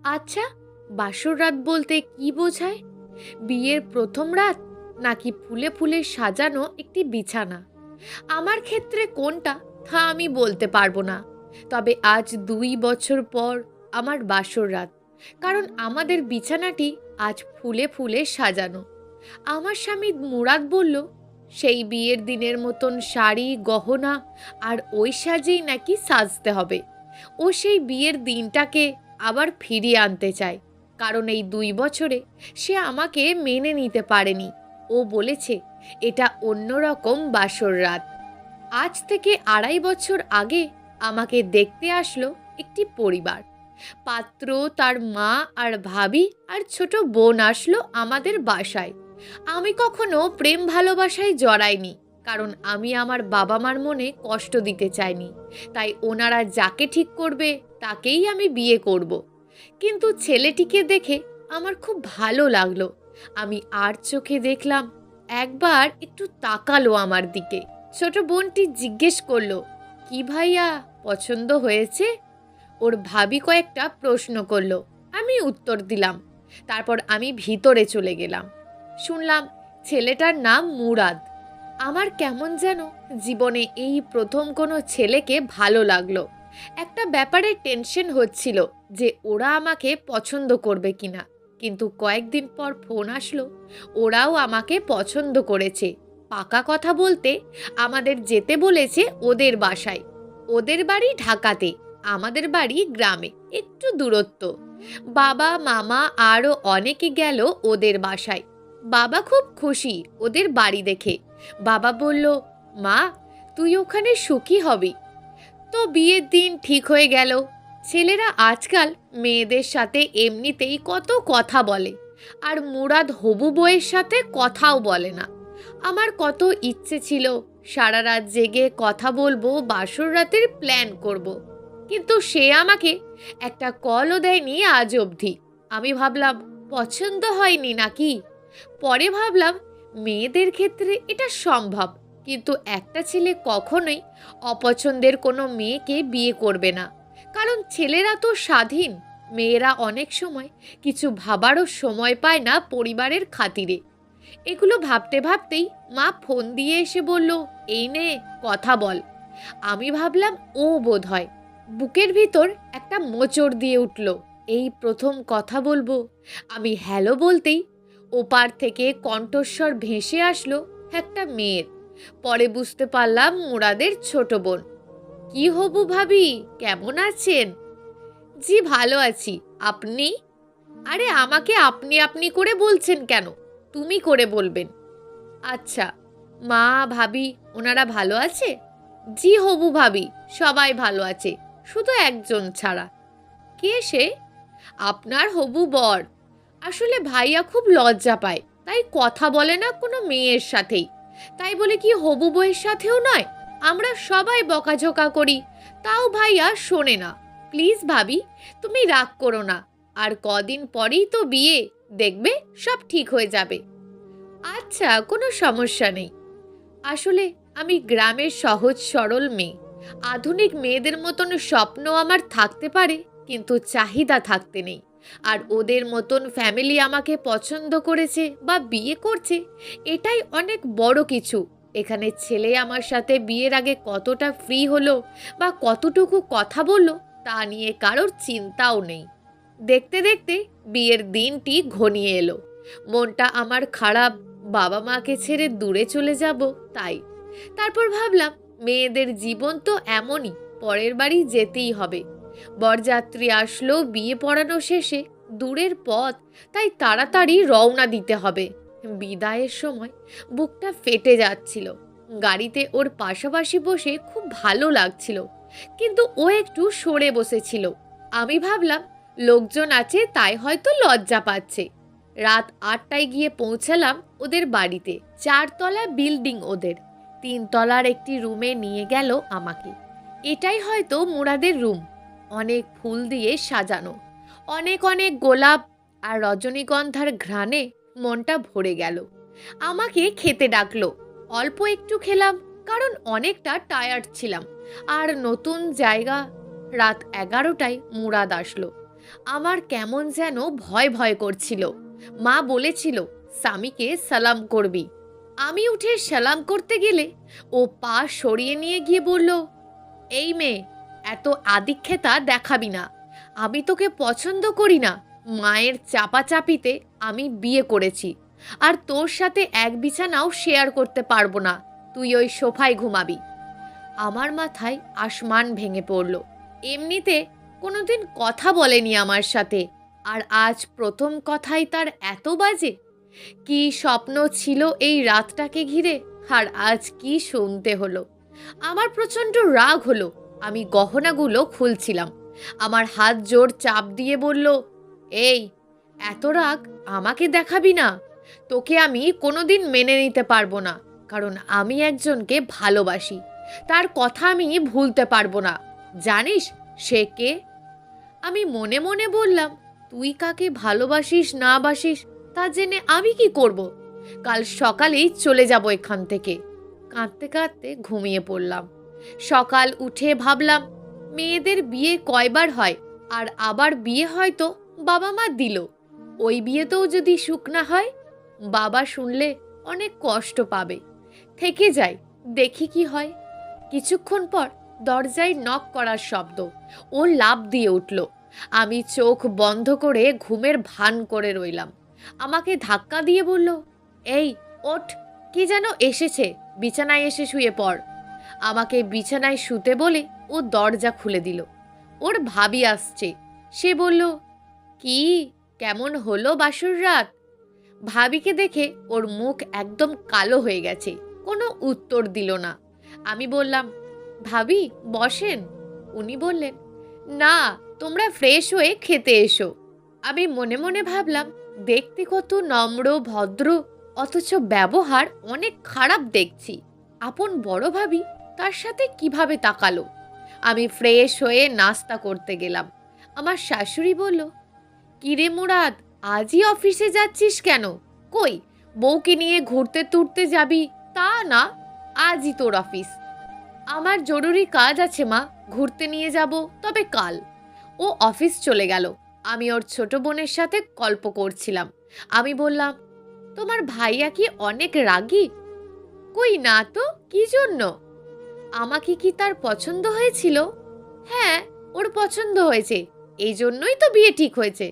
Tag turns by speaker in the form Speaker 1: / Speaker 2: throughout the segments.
Speaker 1: আচ্ছা, বাসর রাত বলতে কি বোঝায়? বিয়ের প্রথম রাত, নাকি ফুলে ফুলে সাজানো একটি বিছানা? আমার ক্ষেত্রে কোনটা তা আমি বলতে পারবো না। তবে আজ 2 বছর পর আমার বাসর রাত, কারণ আমাদের বিছানাটি আজ ফুলে ফুলে সাজানো। আমার স্বামী মুরাদ বলল, সেই বিয়ের দিনের মতন শাড়ি গহনা আর ওই সাজেই নাকি সাজতে হবে। ও সেই বিয়ের দিনটাকে আবার ফিরিয়ে আনতে চায়, কারণ এই 2 বছরে সে আমাকে মেনে নিতে পারেনি। ও বলেছে এটা অন্যরকম বাসর রাত। আজ থেকে 2.5 বছর আগে আমাকে দেখতে আসলো একটি পরিবার। পাত্র, তার মা আর ভাবি আর ছোট বোন আসলো আমাদের বাসায়। আমি কখনো প্রেম ভালোবাসায় জড়াইনি, কারণ আমি আমার বাবা মার মনে কষ্ট দিতে চাইনি। তাই ওনারা যাকে ঠিক করবে তাকেই আমি বিয়ে করব। কিন্তু ছেলেটিকে দেখে আমার খুব ভালো লাগলো। আমি আর চোখে দেখলাম, একবার একটু তাকালো আমার দিকে। ছোট বোনটি জিজ্ঞেস করলো, কি ভাইয়া, পছন্দ হয়েছে? ওর ভাবি কয়েকটা প্রশ্ন করলো, আমি উত্তর দিলাম। তারপর আমি ভিতরে চলে গেলাম। শুনলাম ছেলেটার নাম মুরাদ। আমার কেমন যেন জীবনে এই প্রথম কোনো ছেলেকে ভালো লাগলো। একটা ব্যাপারে টেনশন হচ্ছিল যে ওরা আমাকে পছন্দ করবে কিনা, কিন্তু কয়েকদিন পর ফোন আসলো ওরাও আমাকে পছন্দ করেছে। পাকা কথা বলতে আমাদের যেতে বলেছে ওদের বাসায়। ওদের বাড়ি ঢাকাতে, আমাদের বাড়ি গ্রামে, একটু দূরত্ব। বাবা মামা আরও অনেকে গেল ওদের বাসায়। বাবা খুব খুশি ওদের বাড়ি দেখে। বাবা বলল, মা, তুই ওখানে সুখী হবি। তো বিয়ের দিন ঠিক হয়ে গেল। ছেলেরা আজকাল মেয়েদের সাথে এমনিতেই কত কথা বলে, আর মুরাদ হবু বউয়ের সাথে কথাও বলে না। আমার কত ইচ্ছে ছিল সারা রাত জেগে কথা বলবো, বাসর রাতের প্ল্যান করব। কিন্তু সে আমাকে একটা কলও দেয়নি আজ অবধি। আমি ভাবলাম পছন্দ হয়নি নাকি। পরে ভাবলাম মেয়েদের ক্ষেত্রে এটা সম্ভব, কিন্তু একটা ছেলে কখনোই অপছন্দের কোনো মেয়েকে বিয়ে করবে না, কারণ ছেলেরা তো স্বাধীন। মেয়েরা অনেক সময় কিছু ভাবারও সময় পায় না পরিবারের খাতিরে। এগুলো ভাবতে ভাবতেই মা ফোন দিয়ে এসে বলল, এই নে কথা বল। আমি ভাবলাম ও বোধ হয়। বুকের ভিতর একটা মোচড় দিয়ে উঠল। এই প্রথম কথা বলবো। আমি হ্যালো বলতেই ওপার থেকে কণ্ঠস্বর ভেসে আসলো একটা মেয়ের। পরে বুঝতে পারলাম মুরাদের ছোট বোন। কি হবু ভাবি, কেমন আছেন? জি ভালো আছি, আপনি? আরে আমাকে আপনি আপনি করে বলছেন কেন, তুমি করে বলবেন। আচ্ছা, মা ভাবি ওনারা ভালো আছে? জি হবু ভাবি, সবাই ভালো আছে, শুধু একজন ছাড়া। কে সে? আপনার হবু বর। আসলে ভাইয়া খুব লজ্জা পায়, তাই কথা বলে না কোনো মেয়ের সাথেই। তাই বলে কি হবু বউয়ের সাথেও নয়। আমরা সবাই বকাঝকা করি, তাও ভাইয়া শোনে না। প্লিজ ভাবি, তুমি রাগ করো না। আর কদিন পরেই তো বিয়ে, দেখবে সব ঠিক হয়ে যাবে। আচ্ছা, কোনো সমস্যা নেই। আসলে আমি গ্রামের সহজ সরল মেয়ে। আধুনিক মেয়েদের মতন স্বপ্ন আমার থাকতে পারে, কিন্তু চাহিদা থাকতে নেই। আর ওদের মতন ফ্যামিলি আমাকে পছন্দ করেছে বা বিয়ে করছে, এটাই অনেক বড় কিছু। এখানে ছেলে আমার সাথে বিয়ের আগে কতটা ফ্রি হলো বা কতটুকু কথা বললো তা নিয়ে কারোর চিন্তাও নেই। দেখতে দেখতে বিয়ের দিনটি ঘনিয়ে এলো। মনটা আমার খারাপ, বাবা মাকে ছেড়ে দূরে চলে যাব তাই। তারপর ভাবলাম মেয়েদের জীবন তো এমনই, পরের বাড়ি যেতেই হবে। বরযাত্রী আসলো, বিয়ে পড়ানো শেষে দূরের পথ, তাই তাড়াতাড়ি রওনা দিতে হবে। বিদায়ের সময় বুকটা ফেটে যাচ্ছিল। গাড়িতে ওর পাশাপাশি বসে খুব ভালো লাগছিল, কিন্তু ও একটু সরে বসেছিল। আমি ভাবলাম লোকজন আছে তাই হয়তো লজ্জা পাচ্ছে। রাত 8টায় গিয়ে পৌঁছালাম ওদের বাড়িতে। 4তলা বিল্ডিং ওদের। 3তলার একটি রুমে নিয়ে গেল আমাকে। এটাই হয়তো মুরাদের রুম। অনেক ফুল দিয়ে সাজানো, অনেক অনেক গোলাপ আর রজনীগন্ধার ঘ্রাণে মনটা ভরে গেল। আমাকে খেতে ডাকলো। অল্প একটু খেলাম, কারণ অনেকটা টায়ার্ড ছিলাম। আর নতুন জায়গা। রাত 11টায় মুরাদ আসলো। আমার কেমন যেন ভয় ভয় করছিল। মা বলেছিল স্বামীকে সালাম করবি। আমি উঠে সালাম করতে গেলে ও পা সরিয়ে নিয়ে গিয়ে বলল, এই মেয়ে, এত আদিক্ষেতা দেখাবি না। আমি তোকে পছন্দ করি না। মায়ের চাপাচাপিতে আমি বিয়ে করেছি, আর তোর সাথে এক বিছানাও শেয়ার করতে পারবো না। তুই ওই সোফায় ঘুমাবি। আমার মাথায় আসমান ভেঙে পড়ল। এমনিতে কোনোদিন কথা বলেনি আমার সাথে, আর আজ প্রথম কথাই তার এত বাজে। কি স্বপ্ন ছিল এই রাতটাকে ঘিরে, আর আজ কি শুনতে হলো। আমার প্রচণ্ড রাগ হলো। আমি গহনাগুলো খুলছিলাম। আমার হাত জোর চাপ দিয়ে বলল, এই, এত রাগ আমাকে দেখাবি না। তোকে আমি কোনোদিন মেনে নিতে পারবো না, কারণ আমি একজনকে ভালোবাসি। তার কথা আমি ভুলতে পারবো না। জানিস সে কে? আমি মনে মনে বললাম, তুই কাকে ভালোবাসিস না বাসিস তা জেনে আমি কি করব? কাল সকালেই চলে যাব এখান থেকে। কাঁদতে কাঁদতে ঘুমিয়ে পড়লাম। সকাল উঠে ভাবলাম, মেয়েদের বিয়ে কয়বার হয়, আর আবার বিয়ে হয়তো বাবা মা দিল। ওই বিয়েতেও যদি সুখ না হয়, বাবা শুনলে অনেক কষ্ট পাবে। থেকে যাই, দেখি কি হয়। কিছুক্ষণ পর দরজায় নক করার শব্দ। ও লাফ দিয়ে উঠল। আমি চোখ বন্ধ করে ঘুমের ভান করে রইলাম। আমাকে ধাক্কা দিয়ে বলল, এই ওঠ, কি যেন এসেছে, বিছানায় এসে শুয়ে পড়। আমাকে বিছানায় শুতে বলে ও দরজা খুলে দিল। ওর ভাবি আসছে। সে বলল, কি, কেমন হলো বাসর রাত? ভাবিকে দেখে ওর মুখ একদম কালো হয়ে গেছে। কোনো উত্তর দিল না। আমি বললাম, ভাবি বসেন। উনি বললেন, না, তোমরা ফ্রেশ হয়ে খেতে এসো। আমি মনে মনে ভাবলাম, দেখতে কত নম্র ভদ্র, অথচ ব্যবহার অনেক খারাপ দেখছি। আপন বড় ভাবি তার সাথে কিভাবে তাকালো। আমি ফ্রেশ হয়ে নাস্তা করতে গেলাম। আমার শাশুড়ি বলল, কিরে মুরাদ, আজই অফিসে যাচ্ছিস কেন? কই, বউকে নিয়ে ঘুরতে তুরতে যাবি তা না, আজই তোর অফিস। আমার জরুরি কাজ আছে মা, ঘুরতে নিয়ে যাব, তবে কাল। ও অফিস চলে গেল। আমি ওর ছোট বোনের সাথে গল্প করছিলাম। আমি বললাম, তোমার ভাইয়া কি অনেক রাগী? কই না তো, কি জন্য? আমাকে কি তার পছন্দ হয়েছিল? হ্যাঁ, ওর পছন্দ হয়েছে, এই জন্যই তো বিয়ে ঠিক হয়েছে।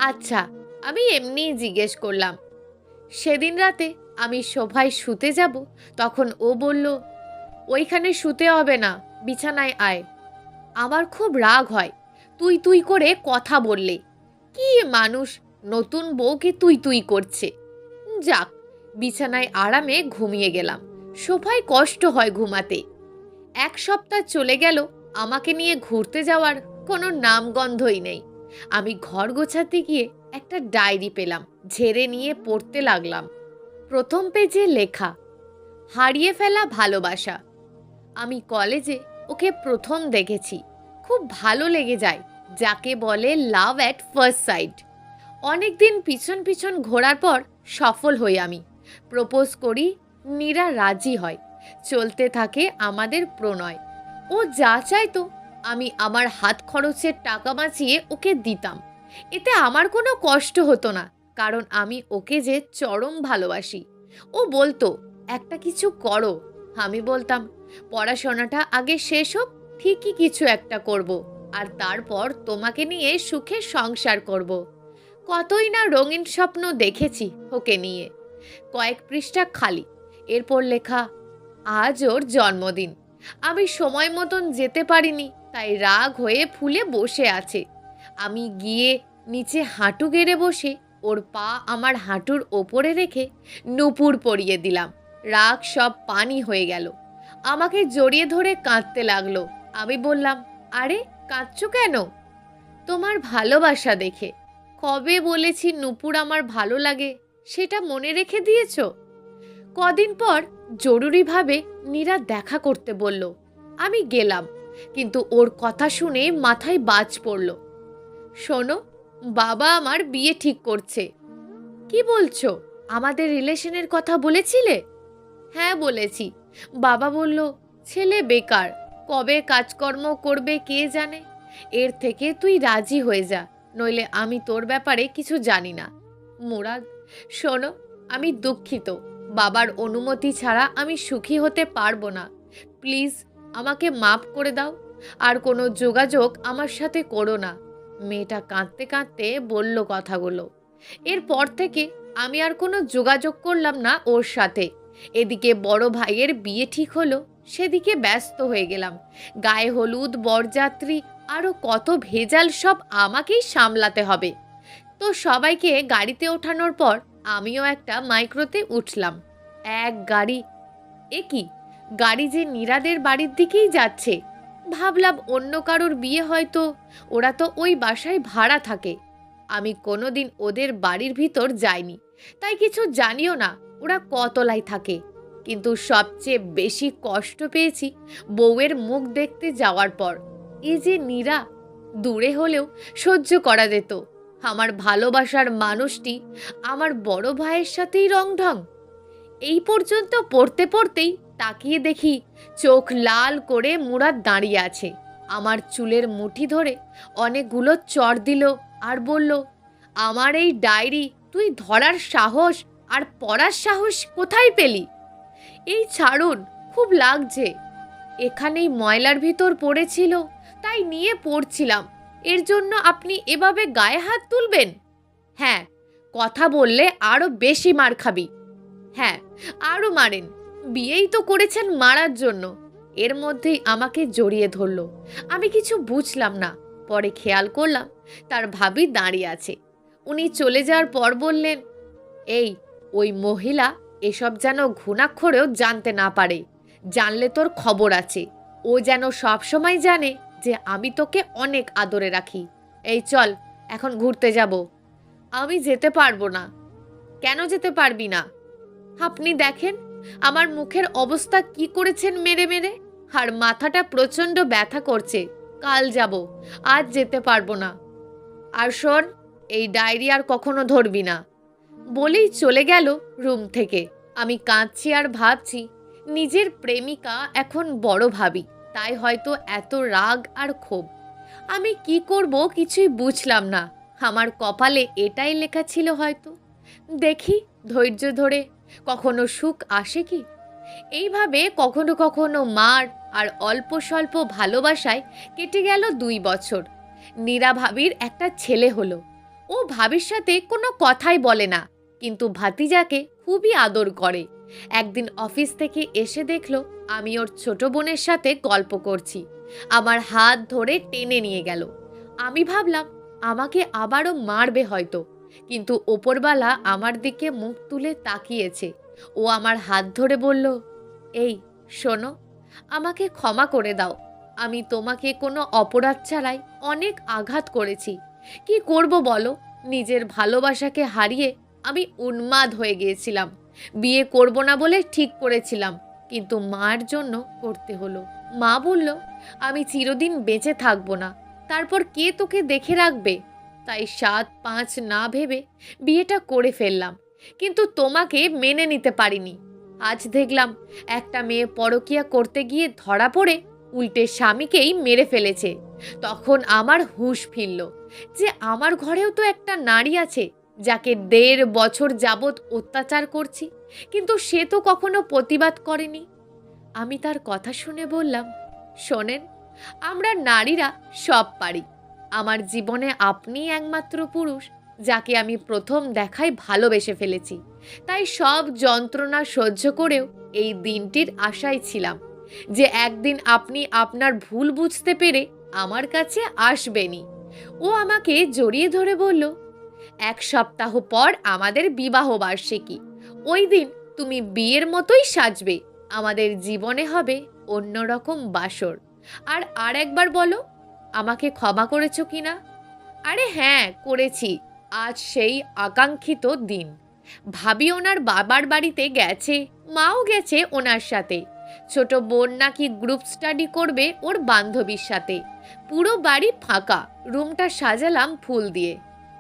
Speaker 1: আচ্ছা, আমি এমনিই জিজ্ঞেস করলাম। সেদিন রাতে আমি সোফায় শুতে যাব, তখন ও বলল, ওইখানে শুতে হবে না, বিছানায় আয়। আমার খুব রাগ হয় তুই তুই করে কথা বললে। কি মানুষ, নতুন বউকে তুই তুই করছে। যাক, বিছানায় আরামে ঘুমিয়ে গেলাম। সোফায় কষ্ট হয় ঘুমাতে। এক সপ্তাহ চলে গেল, আমাকে নিয়ে ঘুরতে যাওয়ার কোনো নামগন্ধই নেই। আমি ঘর গোছাতে গিয়ে একটা ডায়েরি পেলাম, ঝেড়ে নিয়ে পড়তে লাগলাম। প্রথম পেজে লেখা, হারিয়ে ফেলা ভালোবাসা। আমি কলেজে ওকে প্রথম দেখেছি। খুব ভালো লেগে যায়, যাকে বলে লাভ অ্যাট ফার্স্ট সাইট। অনেক দিন পিছন পিছন ঘোরার পর সফল হই আমি। প্রপোজ করি, নীরা রাজি হয়। চলতে থাকে আমাদের প্রণয়। ও যা চাইতো আমি আমার হাত খরচের টাকা বাঁচিয়ে ওকে দিতাম। এতে আমার কোনো কষ্ট হতো না, কারণ আমি ওকে যে চরম ভালোবাসি। ও বলতো, একটা কিছু করো। আমি বলতাম, পড়াশোনাটা আগে শেষ হোক, ঠিকই কিছু একটা করব, আর তারপর তোমাকে নিয়ে সুখে সংসার করব। কতই না রঙিন স্বপ্ন দেখেছি ওকে নিয়ে। কয়েক পৃষ্ঠা খালি। এরপর লেখা, আজ ওর জন্মদিন। আমি সময় মতন যেতে পারিনি, তাই রাগ হয়ে ফুলে বসে আছে। আমি গিয়ে নিচে হাঁটু গেড়ে বসে ওর পা আমার হাঁটুর ওপরে রেখে নূপুর পরিয়ে দিলাম। রাগ সব পানি হয়ে গেল। আমাকে জড়িয়ে ধরে কাঁদতে লাগলো। আমি বললাম, আরে কাঁদছো কেন? তোমার ভালোবাসা দেখে। কবে বলেছি নূপুর আমার ভালো লাগে, সেটা মনে রেখে দিয়েছো? কদিন পর জরুরিভাবে নীরা দেখা করতে বলল। আমি গেলাম, কিন্তু ওর কথা শুনে মাথায় বাজ পড়ল। শোনো, বাবা আমার বিয়ে ঠিক করছে। কি বলছো? আমাদের রিলেশনের কথা বলেছিলে? হ্যাঁ বলেছি। বাবা বলল, ছেলে বেকার, কবে কাজকর্ম করবে কে জানে। এর থেকে তুই রাজি হয়ে যা, নইলে আমি তোর ব্যাপারে কিছু জানি না। মুরাদ, শোনো, আমি দুঃখিত। বাবার অনুমতি ছাড়া আমি সুখী হতে পারবো না। প্লিজ আমাকে মাফ করে দাও। আর কোনো যোগাযোগ আমার সাথে করো না। মেয়েটা কাঁদতে কাঁদতে বলল কথাগুলো। এরপর থেকে আমি আর কোনো যোগাযোগ করলাম না ওর সাথে। এদিকে বড় ভাইয়ের বিয়ে ঠিক হলো, সেদিকে ব্যস্ত হয়ে গেলাম। গায়ে হলুদ, বরযাত্রী, আরও কত ভেজাল, সব আমাকেই সামলাতে হবে। তো সবাইকে গাড়িতে ওঠানোর পর আমিও একটা মাইক্রোতে উঠলাম। এক গাড়ি, এ কি, গাড়ি যে নীরাদের বাড়ির দিকেই যাচ্ছে। ভাবলাম অন্য কারোর বিয়ে হয়তো, ওরা তো ওই বাসায় ভাড়া থাকে। আমি কোনোদিন ওদের বাড়ির ভিতর যাইনি, তাই কিছু জানিও না ওরা কতলায় থাকে। কিন্তু সবচেয়ে বেশি কষ্ট পেয়েছি বউয়ের মুখ দেখতে যাওয়ার পর। এই যে নীরা, দূরে হলেও সহ্য করা যেত। আমার ভালোবাসার মানুষটি আমার বড় ভাইয়ের সাথেই রংঢং। এই পর্যন্ত পড়তে পড়তেই তাকিয়ে দেখি চোখ লাল করে মুরাদ দাঁড়িয়ে আছে। আমার চুলের মুঠি ধরে অনেকগুলো চড় দিল আর বলল, আমার এই ডায়েরি তুই ধরার সাহস আর পড়ার সাহস কোথায় পেলি? এই ছাড়ুন, খুব লাগছে। এখানেই ময়লার ভিতর পড়েছিল, তাই নিয়ে পড়ছিলাম। এর জন্য আপনি এভাবে গায়ে হাত তুলবেন? হ্যাঁ, কথা বললে আরো বেশি মার খাবি। হ্যাঁ, আরও মারেন। বিয়েই তো করেছেন মারার জন্য। এর মধ্যেই আমাকে জড়িয়ে ধরল। আমি কিছু বুঝলাম না। পরে খেয়াল করলাম তার ভাবি দাঁড়িয়ে আছে। উনি চলে যাওয়ার পর বললেন, এই, ওই মহিলা এসব যেন ঘুণাক্ষরেও জানতে না পারে। জানলে তোর খবর আছে। ও যেন সব সময় জানে যে আমি তোকে অনেক আদরে রাখি। এই চল, এখন ঘুরতে যাব। আমি যেতে পারবো না। কেন যেতে পারবি না? আপনি দেখেন আমার মুখের অবস্থা কি করেছেন মেরে মেরে। আর মাথাটা প্রচণ্ড ব্যথা করছে। কাল যাব, আজ যেতে পারবো না। আর শোন, এই ডায়েরি আর কখনো ধরবি না। বলেই চলে গেল রুম থেকে। আমি কাঁদছি আর ভাবছি নিজের প্রেমিকা এখন বড় ভাবি, তাই হয়তো এত রাগ আর ক্ষোভ। আমি কি করব কিছুই বুঝলাম না। আমার কপালে এটাই লেখা ছিল হয়তো। দেখি ধৈর্য ধরে কখনো সুখ আসে কি। এইভাবে কখনো কখনো মার আর অল্প স্বল্প ভালোবাসায় কেটে গেল 2 বছর। নীরা ভাবির একটা ছেলে হলো। ও ভাবির সাথে কোনো কথাই বলে না, কিন্তু ভাতিজাকে খুবই আদর করে। একদিন অফিস থেকে এসে দেখলো আমি ওর ছোট বোনের সাথে গল্প করছি। আমার হাত ধরে টেনে নিয়ে গেল। আমি ভাবলাম আমাকে আবারও মারবে হয়তো, কিন্তু ওপরবালা আমার দিকে মুখ তুলে তাকিয়েছে। ও আমার হাত ধরে বলল, এই শোনো, আমাকে ক্ষমা করে দাও। আমি তোমাকে কোনো অপরাধ ছাড়াই অনেক আঘাত করেছি। কি করব বলো, নিজের ভালোবাসাকে হারিয়ে আমি উন্মাদ হয়ে গিয়েছিলাম। বিয়ে করব না বলে ঠিক করেছিলাম, কিন্তু মার জন্য করতে হলো। মা বলল আমি চিরদিন বেঁচে থাকবো না, তারপর কে তোকে দেখে রাখবে। তাই 7-5 না ভেবে বিয়েটা করে ফেললাম, কিন্তু তোমাকে মেনে নিতে পারিনি। আজ দেখলাম একটা মেয়ে পরকীয়া করতে গিয়ে ধরা পড়ে উল্টে স্বামীকেই মেরে ফেলেছে। তখন আমার হুঁশ ফিরল যে আমার ঘরেও তো একটা নারী আছে যাকে 1.5 বছর যাবৎ অত্যাচার করছি, কিন্তু সে তো কখনো প্রতিবাদ করেনি। আমি তার কথা শুনে বললাম, শোনেন, আমরা নারীরা সব পারি। আমার জীবনে আপনিই একমাত্র পুরুষ যাকে আমি প্রথম দেখায় ভালোবেসে ফেলেছি। তাই সব যন্ত্রণা সহ্য করেও এই দিনটির আশায় ছিলাম যে একদিন আপনি আপনার ভুল বুঝতে পেরে আমার কাছে আসবেনই। ও আমাকে জড়িয়ে ধরে বলল, 1 সপ্তাহ পর আমাদের বিবাহ বার্ষিকী। ওই দিন তুমি বিয়ের মতোই সাজবে। আমাদের জীবনে হবে অন্যরকম বাসর। আর একবার বলো, আমাকে ক্ষমা করেছো কিনা? আরে হ্যাঁ, করেছি। আজ সেই আকাঙ্ক্ষিত দিন। ভাবি ওনার বাবার বাড়িতে গেছে, মাও গেছে ওনার সাথে। ছোট বোন নাকি গ্রুপ স্টাডি করবে ওর বান্ধবীর সাথে। পুরো বাড়ি ফাঁকা, রুমটা সাজালাম ফুল দিয়ে।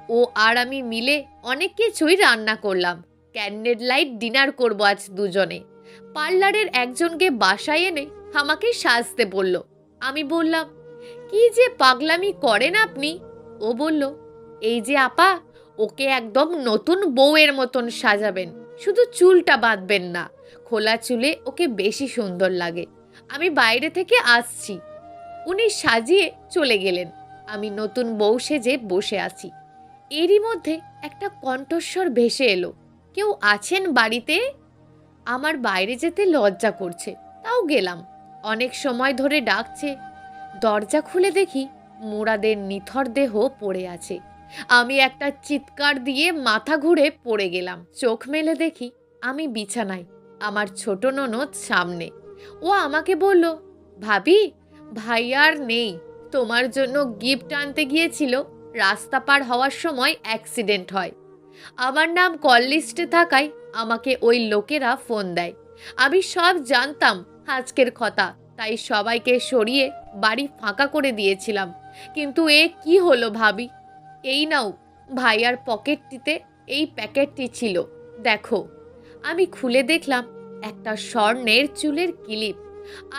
Speaker 1: ও আর আমি মিলে অনেক কিছুই রান্না করলাম। ক্যান্ডেল লাইট ডিনার করবো আজ দুজনে। পার্লারের একজনকে বাসায় এনে আমাকে সাজতে বলল। আমি বললাম, কি যে পাগলামি করেন আপনি। ও বলল, এই যে আপা, ওকে একদম নতুন বউয়ের মতন সাজাবেন, শুধু চুলটা বাঁধবেন না, খোলা চুলে ওকে বেশি সুন্দর লাগে। আমি বাইরে থেকে আসছি। উনি সাজিয়ে চলে গেলেন। আমি নতুন বউ সেজে বসে আছি। এরই মধ্যে একটা কণ্ঠস্বর ভেসে এলো, কেউ আছেন বাড়িতে? আমার বাইরে যেতে লজ্জা করছে, তাও গেলাম। অনেক সময় ধরে ডাকছে। দরজা খুলে দেখি মুরাদের নিথর দেহ পড়ে আছে। আমি একটা চিৎকার দিয়ে মাথা ঘুরে পড়ে গেলাম। চোখ মেলে দেখি আমি বিছানায়, আমার ছোট ননদ সামনে। ও আমাকে বলল, ভাবি, ভাই আর নেই, তোমার জন্য গিফট আনতে গিয়েছিল, রাস্তা পার হওয়ার সময় অ্যাক্সিডেন্ট হয়। আমার নাম কল লিস্টে থাকায় আমাকে ওই লোকেরা ফোন দেয়। আমি সব জানতাম আজকের কথা, তাই সবাইকে সরিয়ে বাড়ি ফাঁকা করে দিয়েছিলাম। কিন্তু এ কি হলো ভাবি? এই নাও, ভাইয়ার পকেটটিতে এই প্যাকেটটি ছিল, দেখো। আমি খুলে দেখলাম একটা স্বর্ণের চুলের ক্লিপ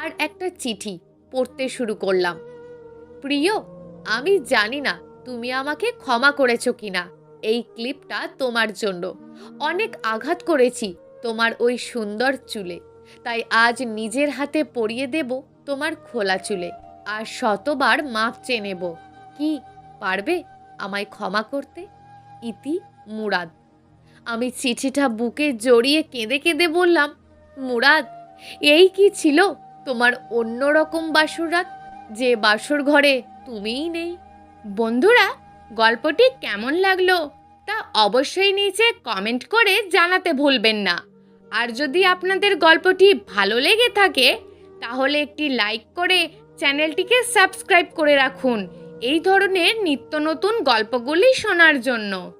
Speaker 1: আর একটা চিঠি। পড়তে শুরু করলাম। প্রিয়, আমি জানি না তুমি আমাকে ক্ষমা করেছো কিনা। এই ক্লিপটা তোমার জন্য। অনেক আঘাত করেছি তোমার ওই সুন্দর চুলে, তাই আজ নিজের হাতে পরিয়ে দেব তোমার খোলা চুলে, আর শতবার মাপ চেয়ে নেব। কি পারবে আমায় ক্ষমা করতে? ইতি, মুরাদ। আমি চিঠিটা বুকে জড়িয়ে কেঁদে কেঁদে বললাম, মুরাদ, এই কি ছিল তোমার অন্যরকম বাসর রাত, যে বাসর ঘরে তুমিই নেই? বন্ধুরা, গল্পটি কেমন লাগলো তা অবশ্যই নিচে কমেন্ট করে জানাতে ভুলবেন না। আর যদি আপনাদের গল্পটি ভালো লেগে থাকে তাহলে একটি লাইক করে চ্যানেলটিকে সাবস্ক্রাইব করে রাখুন এই ধরনের নিত্য নতুন গল্পগুলি শোনার জন্য।